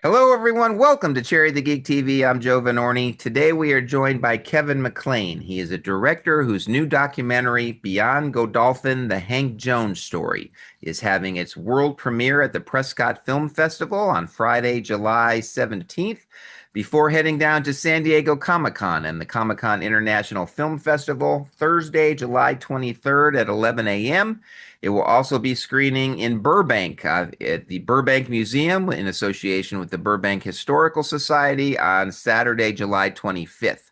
Hello, everyone. Welcome to Cherry the Geek TV. I'm Joe Vanourney. Today we are joined by Kevin MacLean. He is a director whose new documentary, Beyond Godolphin, The Hank Jones Story, is having its world premiere at the Prescott Film Festival on Friday, July 17th, before heading down to San Diego Comic-Con and the Comic-Con International Film Festival Thursday, July 23rd at 11 a.m. It will also be screening in Burbank at the Burbank Museum in association with the Burbank Historical Society on Saturday, July 25th.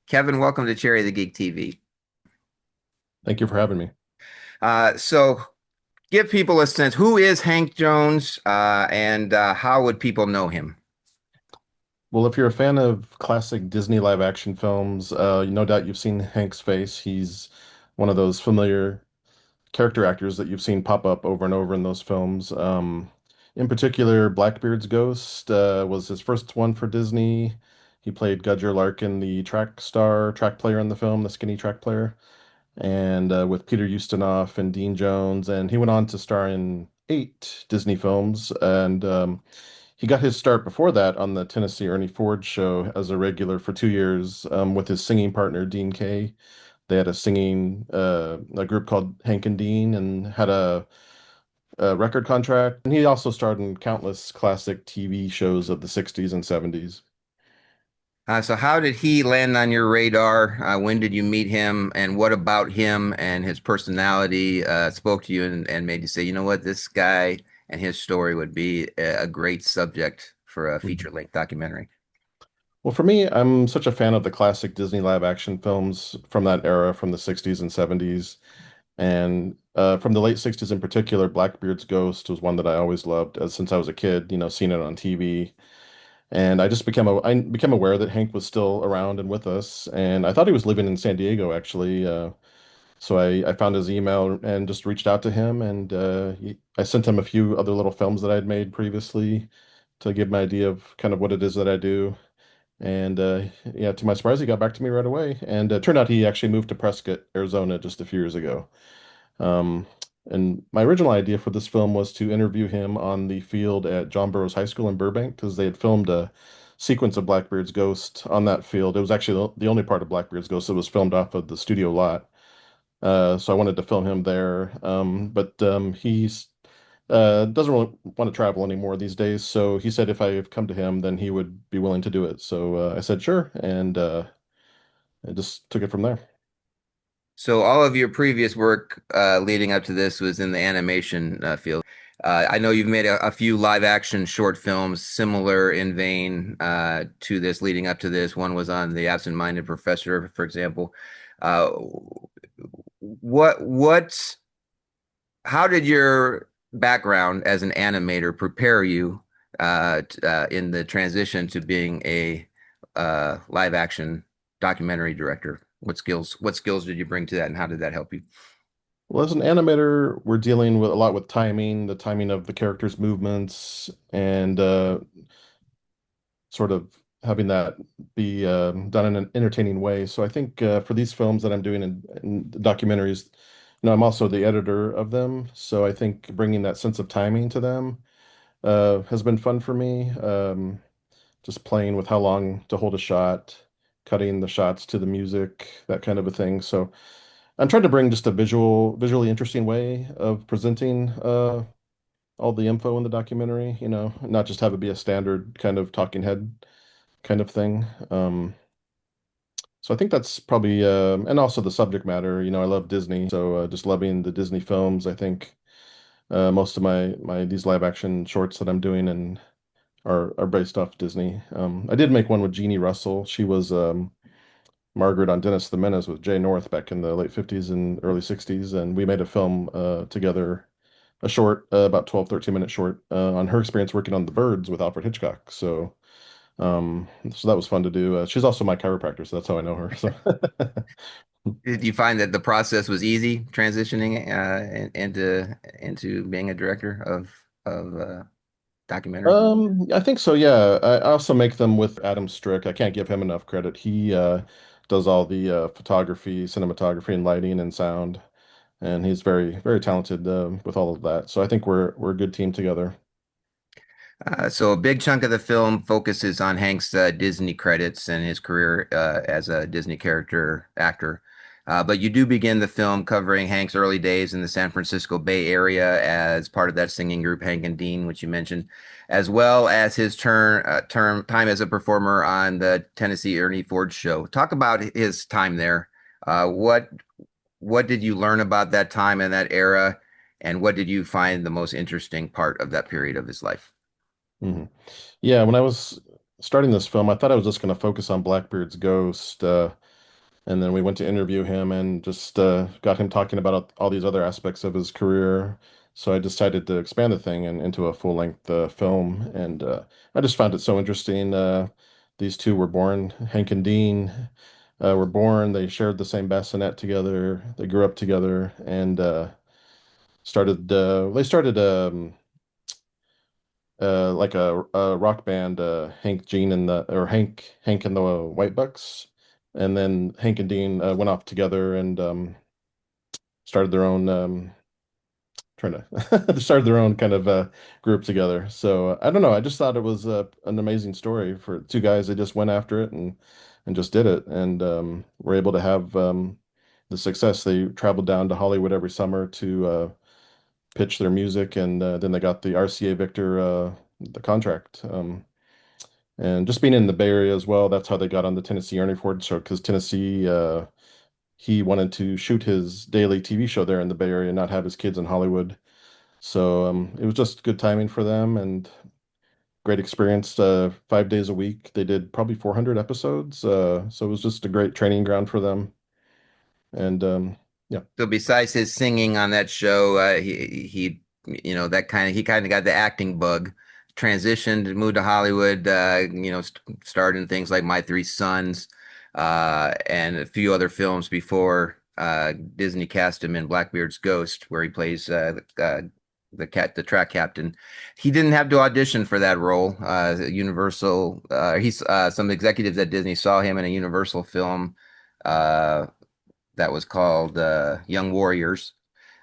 Kevin, welcome to Cherry the Geek TV. Thank you for having me. So, give people a sense, who is Hank Jones and how would people know him? Well, if you're a fan of classic Disney live action films, no doubt you've seen Hank's face. He's one of those familiar character actors that you've seen pop up over and over in those films. In particular, Blackbeard's Ghost was his first one for Disney. He played Gudger Larkin, the track player in the film, the skinny track player, and with Peter Ustinov and Dean Jones. And he went on to star in 8 Disney films. And he got his start before that on the Tennessee Ernie Ford show as a regular for 2 years with his singing partner, Dean Kaye. They had a group called Hank and Dean, and had a record contract. And he also starred in countless classic TV shows of the 60s and 70s. So, how did he land on your radar? When did you meet him? And what about him and his personality spoke to you and made you say, you know what, this guy and his story would be a great subject for a Mhm. feature-length documentary? Well, for me, I'm such a fan of the classic Disney live action films from that era, from the 60s and 70s. And from the late 60s in particular, Blackbeard's Ghost was one that I always loved since I was a kid, seeing it on TV. And I became aware that Hank was still around and with us. And I thought he was living in San Diego, actually. So I found his email and just reached out to him. And I sent him a few other little films that I'd made previously to give him an idea of kind of what it is that I do. And yeah, to my surprise, he got back to me right away. And it turned out he actually moved to Prescott, Arizona, just a few years ago. Um, and my original idea for this film was to interview him on the field at John Burroughs High School in Burbank, because they had filmed a sequence of Blackbeard's Ghost on that field. It was actually the only part of Blackbeard's Ghost that was filmed off of the studio lot. So I wanted to film him there. But he's doesn't really want to travel anymore these days. So he said if I come to him, then he would be willing to do it. So I said sure, and I just took it from there. So all of your previous work leading up to this was in the animation field. I know you've made a few live action short films similar in vein to this, leading up to this. One was on The Absent-Minded Professor, for example. Uh, what, how did your background as an animator prepare you in the transition to being a live action documentary director? What skills did you bring to that, and how did that help you? Well, as an animator, we're dealing with a lot with timing, the timing of the characters' movements, and sort of having that be done in an entertaining way. So I think for these films that I'm doing in documentaries, I'm also the editor of them. So I think bringing that sense of timing to them has been fun for me. Just playing with how long to hold a shot, cutting the shots to the music, that kind of a thing. So I'm trying to bring just a visually interesting way of presenting all the info in the documentary, not just have it be a standard kind of talking head kind of thing. So I think that's probably, and also the subject matter. I love Disney, so just loving the Disney films. I think most of my these live action shorts that I'm doing and are based off Disney. I did make one with Jeannie Russell. She was Margaret on Dennis the Menace with Jay North back in the late 50s and early 60s, and we made a film together, a short, about 12, 13-minute short on her experience working on The Birds with Alfred Hitchcock. So that was fun to do. She's also my chiropractor, so that's how I know her. So Did you find that the process was easy transitioning into being a director of documentaries? I think so, yeah. I also make them with Adam Strick. I can't give him enough credit. He does all the photography, cinematography, and lighting and sound, and he's very, very talented with all of that. So I think we're a good team together. So a big chunk of the film focuses on Hank's Disney credits and his career as a Disney character actor. But you do begin the film covering Hank's early days in the San Francisco Bay Area as part of that singing group, Hank and Dean, which you mentioned, as well as his term time as a performer on the Tennessee Ernie Ford show. Talk about his time there. What did you learn about that time and that era, and what did you find the most interesting part of that period of his life? Hmm. Yeah, when I was starting this film, I thought I was just going to focus on Blackbeard's ghost, and then we went to interview him and just got him talking about all these other aspects of his career. So I decided to expand the thing into a full-length film, and I just found it so interesting. These two were born, Hank and Dean were born. They shared the same bassinet together. They grew up together, and started. They started like a rock band, Hank and the White Bucks, and then Hank and Dean went off together and started their own trying to they started their own kind of group together. So I don't know. I just thought it was an amazing story for two guys. They just went after it and just did it, and were able to have the success. They traveled down to Hollywood every summer to pitch their music, and then they got the RCA Victor the contract. And just being in the Bay Area as well, that's how they got on the Tennessee Ernie Ford show, because Tennessee, he wanted to shoot his daily TV show there in the Bay Area, not have his kids in Hollywood. So it was just good timing for them and great experience. 5 days a week, they did probably 400 episodes. So it was just a great training ground for them. And yeah, So besides his singing on that show, he kind of got the acting bug, transitioned, moved to Hollywood, starred in things like My Three Sons, and a few other films before Disney cast him in Blackbeard's Ghost, where he plays the track captain. He didn't have to audition for that role. Universal, he's some executives at Disney saw him in a Universal film. Uh, that was called Young Warriors.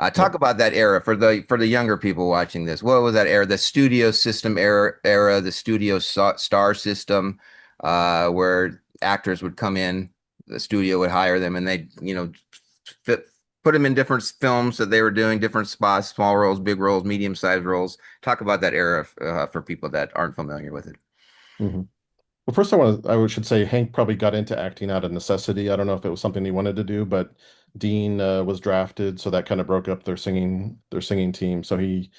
yeah. Talk about that era for the younger people watching this. What was that era? The studio system era, the studio star system, where actors would come in, the studio would hire them, and they fit, put them in different films that they were doing, different spots, small roles, big roles, medium sized roles. Talk about that era for people that aren't familiar with it. Mhm. Well, first I should say Hank probably got into acting out of necessity. I don't know if it was something he wanted to do, but Dean was drafted, so that kind of broke up their singing team. So he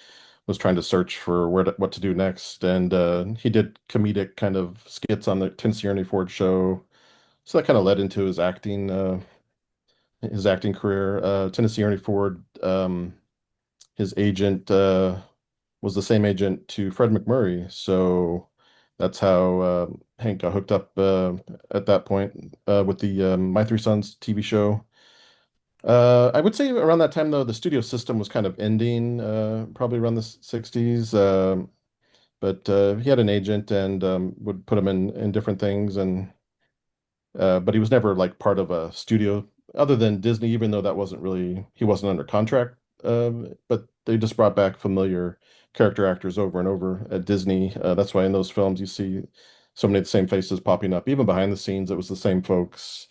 was trying to search for what to do next, and he did comedic kind of skits on the Tennessee Ernie Ford show. So that kind of led into his acting career. Tennessee Ernie Ford, his agent was the same agent to Fred McMurray, so that's how Hank got hooked up at that point with the My Three Sons TV show. I would say around that time, though, the studio system was kind of ending, probably around the 60s. But he had an agent and would put him in different things, and but he was never like part of a studio other than Disney, even though that wasn't really he wasn't under contract. But they just brought back familiar character actors over and over at Disney. That's why in those films you see so many of the same faces popping up. Even behind the scenes, it was the same folks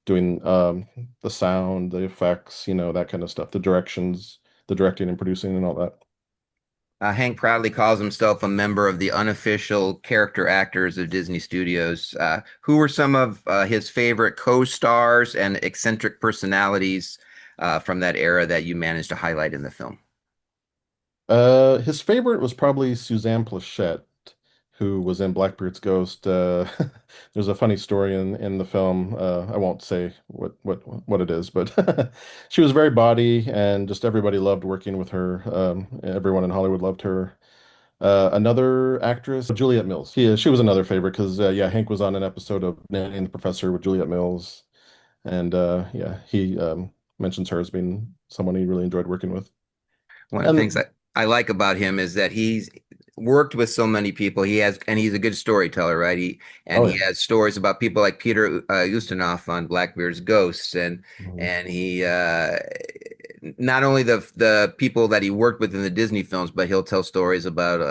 doing the sound, the effects, that kind of stuff, the directions, the directing and producing and all that. Hank proudly calls himself a member of the unofficial character actors of Disney Studios. Who were some of his favorite co-stars and eccentric personalities from that era that you managed to highlight in the film? His favorite was probably Suzanne Plachette, who was in Blackbeard's Ghost. There's a funny story in the film. I won't say what it is, but she was very bawdy, and just everybody loved working with her. Everyone in Hollywood loved her. Another actress, Juliet Mills. She was another favorite because yeah, Hank was on an episode of Nanny and the Professor with Juliet Mills, and yeah, he mentions her as being someone he really enjoyed working with. One of the things And that I like about him is that he's worked with so many people. And he's a good storyteller, right? oh He yeah. has stories about people like Peter Ustinov on Blackbeard's Ghosts, Mhm. and he not only the people that he worked with in the Disney films, but he'll tell stories about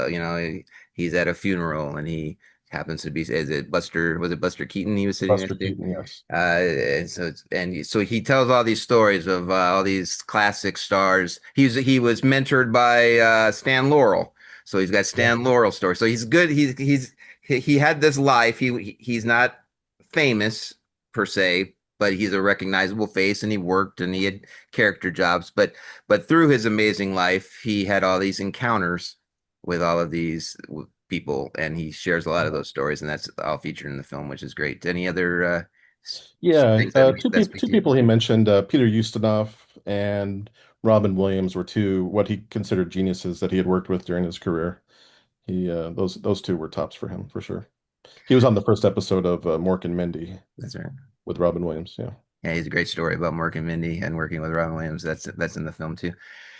he's at a funeral and he happens to be, is it Buster, was it Buster Keaton he was sitting Buster next to? Keaton, yes. And so he tells all these stories of all these classic stars. He was mentored by Stan Laurel, so he's got Yeah. Stan Laurel stories. So he's good. He had this life. He's not famous per se, but he's a recognizable face, and he worked and he had character jobs. But through his amazing life, he had all these encounters with all of these people, and he shares a lot of those stories, and that's all featured in the film, which is great. Any other Yeah, things that two that people speak two to you? people he mentioned, Peter Ustinov and Robin Williams were two what he considered geniuses that he had worked with during his career. He those two were tops for him for sure. He was on the first episode of Mork and Mindy That's right. with Robin Williams. Yeah, Yeah, he's a great story about Mork and Mindy and working with Robin Williams. That's in the film too.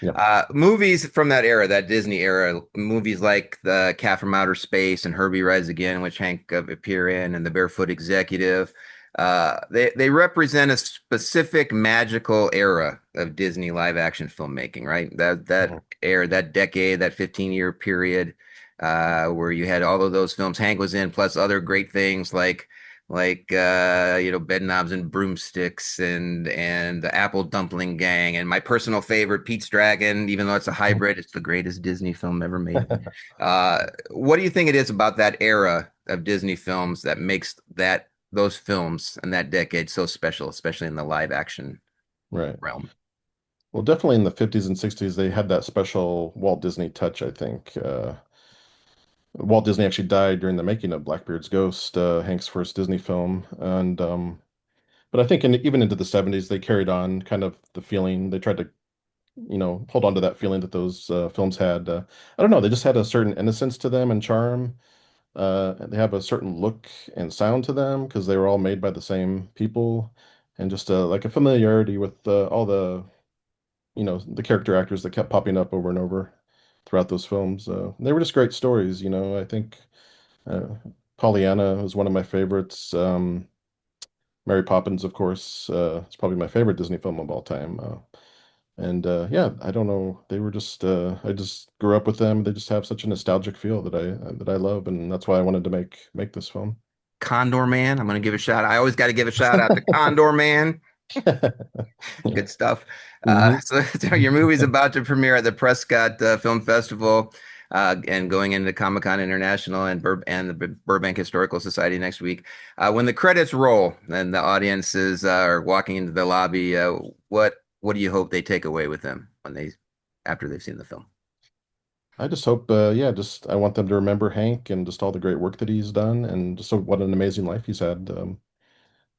yeah. Movies from that era, that Disney era, movies like The Cat from Outer Space and Herbie Rides Again, which Hank appear in, and The Barefoot Executive. They represent a specific magical era of Disney live action filmmaking, right? That Mhm. era, that decade, that 15-year period, where you had all of those films Hank was in, plus other great things like bed knobs and broomsticks and the apple dumpling gang, and my personal favorite Pete's Dragon, even though it's a hybrid, it's the greatest Disney film ever made. What do you think it is about that era of Disney films that makes those films and that decade so special, especially in the live action Right. realm? Well, definitely in the 50s and 60s, they had that special Walt Disney touch, I think. Walt Disney actually died during the making of Blackbeard's Ghost, Hank's first Disney film, and but I think even into the 70s, they carried on kind of the feeling. They tried to, hold on to that feeling that those films had. I don't know, they just had a certain innocence to them and charm. They have a certain look and sound to them because they were all made by the same people, and just like a familiarity with all the character actors that kept popping up over and over throughout those films. They were just great stories. I think uh, Pollyanna was one of my favorites. Mary Poppins, of course, is probably my favorite Disney film of all time. And yeah, I don't know. They were just I just grew up with them. They just have such a nostalgic feel that I love, and that's why I wanted to make this film. Condor Man. I'm going to give a shout. I always got to give a shout out to Condor Man. Yeah. Good stuff. Hmm. So your movie's about to premiere at the Prescott Film Festival, and going into Comic-Con International and the Burbank Historical Society next week. When the credits roll and the audiences are walking into the lobby, what do you hope they take away with them after they've seen the film? I just hope, yeah, just I want them to remember Hank and just all the great work that he's done, and just what an amazing life he's had.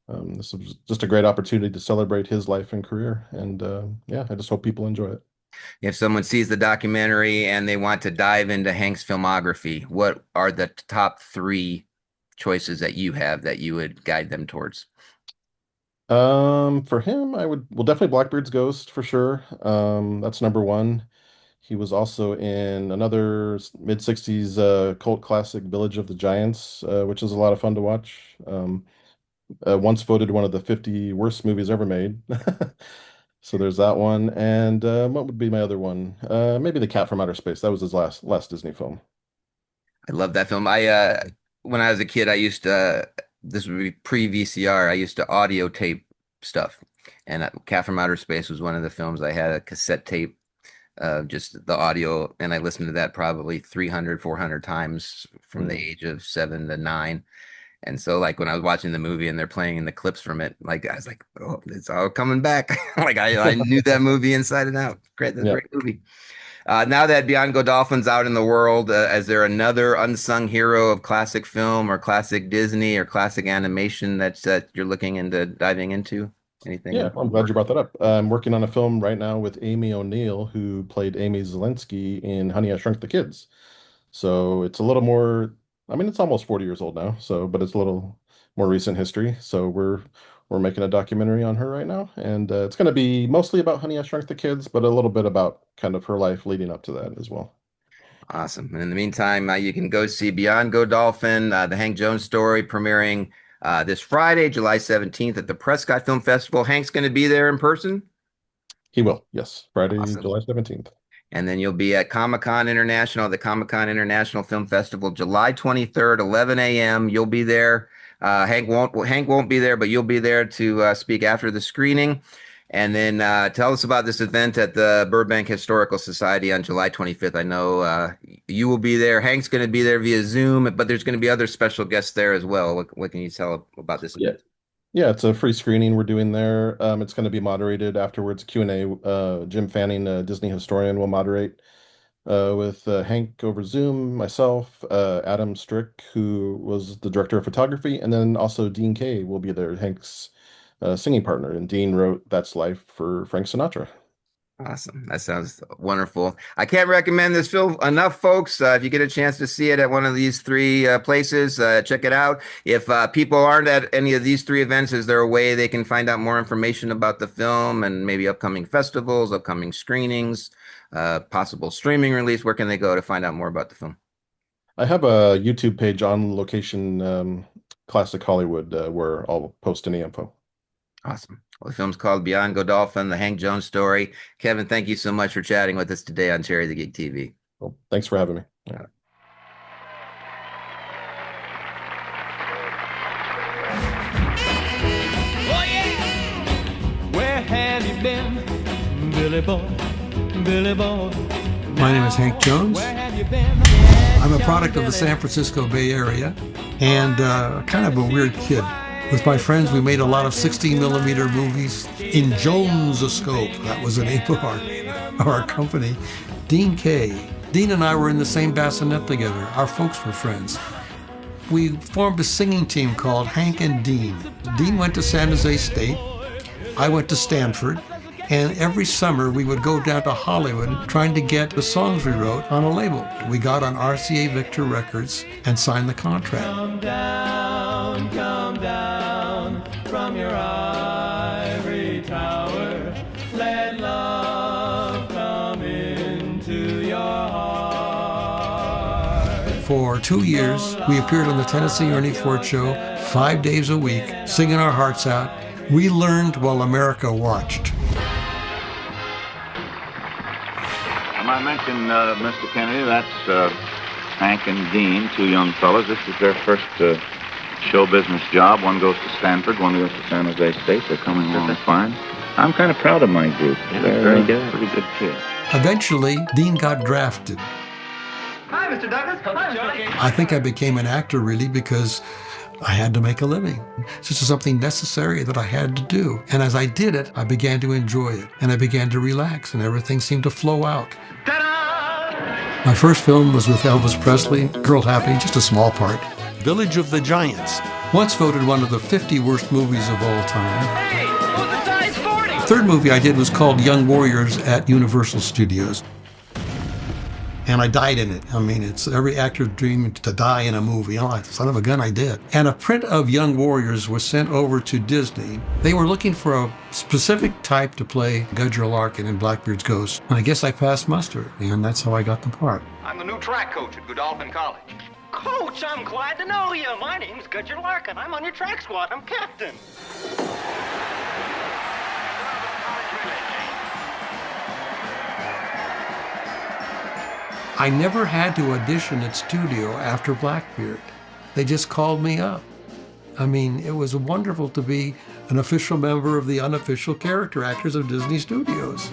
This was just a great opportunity to celebrate his life and career, and yeah, I just hope people enjoy it. If someone sees the documentary and they want to dive into Hank's filmography, what are the top three choices that you have that you would guide them towards? For him, well, definitely Blackbeard's Ghost for sure. That's number one. He was also in another mid 60s cult classic, Village of the Giants, which is a lot of fun to watch. Once voted one of the 50 worst movies ever made. So there's that one. And what would be my other one? Maybe The Cat from Outer Space. That was his last Disney film. I love that film. When I was a kid, I used to, this would be pre-VCR, I used to audio tape stuff. And Cat from Outer Space was one of the films I had a cassette tape of just the audio. And I listened to that probably 300, 400 times from the Mm. age of 7 to 9. And so, like, when I was watching the movie and they're playing the clips from it, like, I was like, oh, it's all coming back. Like, I knew that movie inside and out. Great. That's a Yeah. great movie. Now that Beyond Godolphin's out in the world, is there another unsung hero of classic film or classic Disney or classic animation that you're looking into diving into? Anything in Yeah, the well, I'm glad you works? brought that up. I'm working on a film right now with Amy O'Neill, who played Amy Zielinski in Honey, I Shrunk the Kids. So it's a little more, I mean, it's almost 40 years old now, but it's a little more recent history. So we're making a documentary on her right now, and it's going to be mostly about Honey, I Shrunk the Kids, but a little bit about kind of her life leading up to that as well. Awesome. And in the meantime, you can go see Beyond Godolphin, the Hank Jones story, premiering this Friday, July 17th at the Prescott Film Festival. Hank's going to be there in person. He will, yes, Friday, Awesome. July 17th. And then you'll be at Comic-Con International, the Comic-Con International Film Festival, July 23rd, 11 a.m. You'll be there. Hank won't be there, but you'll be there to speak after the screening. And then tell us about this event at the Burbank Historical Society on July 25th. I know you will be there. Hank's going to be there via Zoom, but there's going to be other special guests there as well. What can you tell about this Yeah. event? Yeah, it's a free screening we're doing there. It's going to be moderated afterwards. Q&A. Jim Fanning, Disney historian, will moderate with Hank over Zoom, myself, Adam Strick, who was the director of photography, and then also Dean Kaye will be there, Hank's singing partner. And Dean wrote That's Life for Frank Sinatra. Awesome. That sounds wonderful. I can't recommend this film enough, folks. If you get a chance to see it at one of these three places, check it out. If people aren't at any of these three events, is there a way they can find out more information about the film and maybe upcoming festivals, upcoming screenings, possible streaming release? Where can they go to find out more about the film? I have a YouTube page On Location Classic Hollywood where I'll post any info. Awesome. Well, the film's called Beyond Godolphin, the Hank Jones story. Kevin, thank you so much for chatting with us today on Cherry the Geek TV. Well, thanks for having me. Yeah. Oh yeah! Where have you been, Billy boy, Billy boy? My name is Hank Jones. Where have you been? I'm a product of the San Francisco Bay Area and kind of a weird kid. With my friends, we made a lot of 16mm movies in Jonesoscope. That was the name of our company. Dean Kaye. Dean and I were in the same bassinet together. Our folks were friends. We formed a singing team called Hank and Dean. Dean went to San Jose State. I went to Stanford. And every summer we would go down to Hollywood trying to get the songs we wrote on a label. We got on RCA Victor Records and signed the contract. Come down from your ivory tower. Let love come into your heart. For 2 years, we appeared on the Tennessee Ernie Ford Show 5 days a week, singing our hearts out. We learned while America watched. I mentioned Mr. Kennedy, that's Hank and Dean, two young fellows. This is their first show business job. One goes to Stanford, one goes to San Jose State. They're coming along fine. I'm kind of proud of my group. They're very good. Pretty good kids. Eventually, Dean got drafted. Hi, Mr. Douglas. Hi, Johnny. I think I became an actor really because I had to make a living. This is something necessary that I had to do. And as I did it, I began to enjoy it. And I began to relax and everything seemed to flow out. Ta-da! My first film was with Elvis Presley, Girl Happy, just a small part. Village of the Giants, once voted one of the 50 worst movies of all time. Hey, who's the size 40? The third movie I did was called Young Warriors at Universal Studios. And I died in it. I mean, it's every actor's dream to die in a movie. Oh, son of a gun, I did. And a print of Young Warriors was sent over to Disney. They were looking for a specific type to play Gudger Larkin in Blackbeard's Ghost. And I guess I passed muster, and that's how I got the part. I'm the new track coach at Godolphin College. Coach, I'm glad to know you. My name's Gudger Larkin. I'm on your track squad. I'm captain. I never had to audition at studio after Blackbeard. They just called me up. I mean, it was wonderful to be an official member of the unofficial character actors of Disney Studios.